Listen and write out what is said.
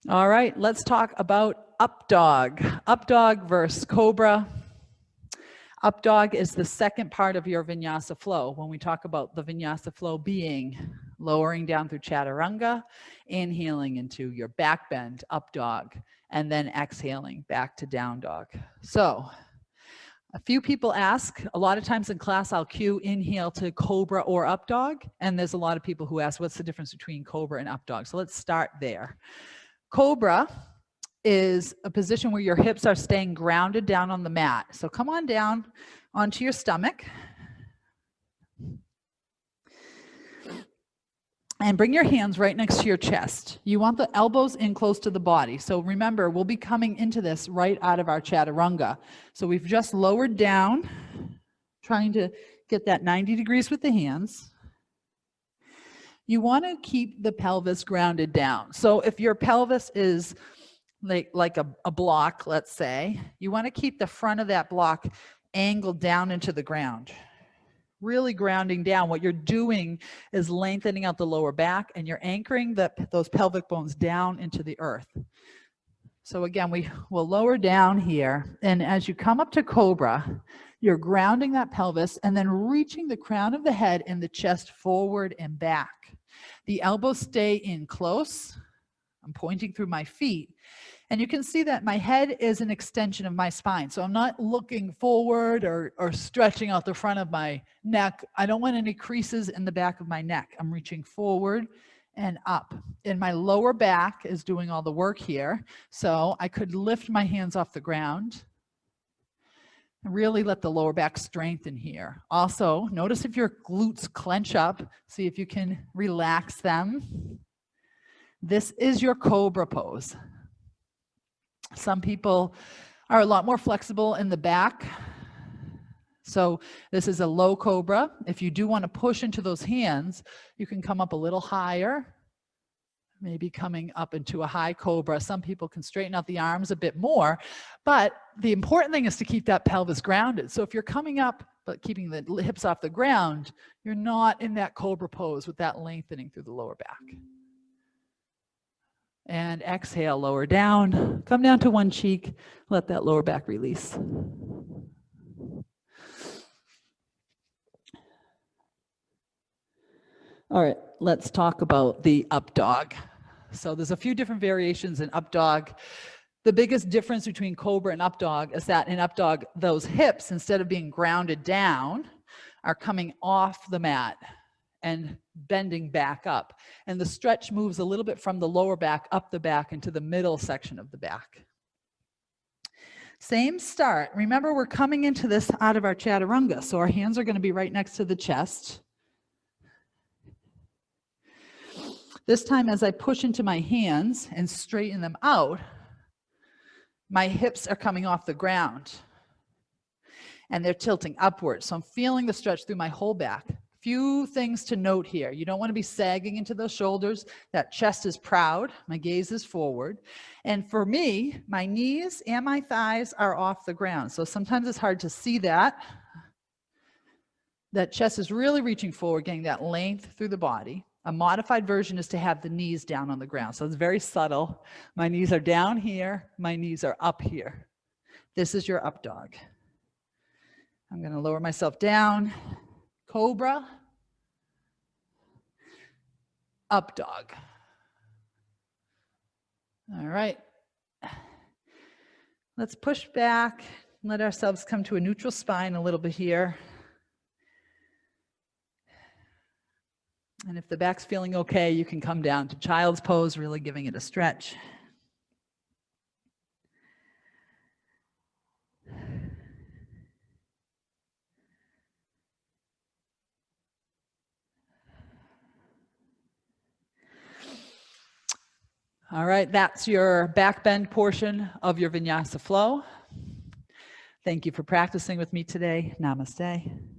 All right, let's talk about up dog. Up dog versus cobra. Up dog is the second part of your vinyasa flow. When we talk about the vinyasa flow being lowering down through chaturanga, inhaling into your back bend, up dog, and then exhaling back to down dog. So a few people ask, a lot of times in class I'll cue inhale to cobra or up dog, and there's a lot of people who ask what's the difference between cobra and up dog. So let's start there. Cobra is a position where your hips are staying grounded down on the mat. So come on down onto your stomach and bring your hands right next to your chest. You want the elbows in close to the body. So remember, we'll be coming into this right out of our chaturanga. So we've just lowered down, trying to get that 90 degrees with the hands. You want to keep the pelvis grounded down. So if your pelvis is like a block, let's say, you want to keep the front of that block angled down into the ground. Really grounding down. What you're doing is lengthening out the lower back, and you're anchoring those pelvic bones down into the earth. So again, we will lower down here, and as you come up to cobra, you're grounding that pelvis and then reaching the crown of the head and the chest forward and back. The elbows stay in close. I'm pointing through my feet. And you can see that my head is an extension of my spine. So I'm not looking forward or stretching out the front of my neck. I don't want any creases in the back of my neck. I'm reaching forward and up. And my lower back is doing all the work here. So I could lift my hands off the ground and really let the lower back strengthen here. Also, notice if your glutes clench up. See if you can relax them. This is your cobra pose. Some people are a lot more flexible in the back. So this is a low cobra. If you do want to push into those hands, you can come up a little higher, maybe coming up into a high cobra. Some people can straighten out the arms a bit more, but the important thing is to keep that pelvis grounded. So if you're coming up but keeping the hips off the ground, you're not in that cobra pose with that lengthening through the lower back. And exhale, lower down, come down to one cheek, let that lower back release. All right, let's talk about the up dog. So there's a few different variations in up dog. The biggest difference between cobra and up dog is that in up dog, those hips, instead of being grounded down, are coming off the mat and bending back up. And the stretch moves a little bit from the lower back up the back into the middle section of the back. Same start. Remember, we're coming into this out of our chaturanga, so our hands are going to be right next to the chest. This time, as I push into my hands and straighten them out, my hips are coming off the ground and they're tilting upwards. So I'm feeling the stretch through my whole back. Few things to note here. You don't want to be sagging into those shoulders. That chest is proud. My gaze is forward. And for me, my knees and my thighs are off the ground. So sometimes it's hard to see that. That chest is really reaching forward, getting that length through the body. A modified version is to have the knees down on the ground. So it's very subtle. My knees are down here. My knees are up here. This is your up dog. I'm going to lower myself down. Cobra, up dog. All right. Let's push back, let ourselves come to a neutral spine a little bit here. And if the back's feeling okay, you can come down to child's pose, really giving it a stretch. All right, that's your back bend portion of your vinyasa flow. Thank you for practicing with me today. Namaste.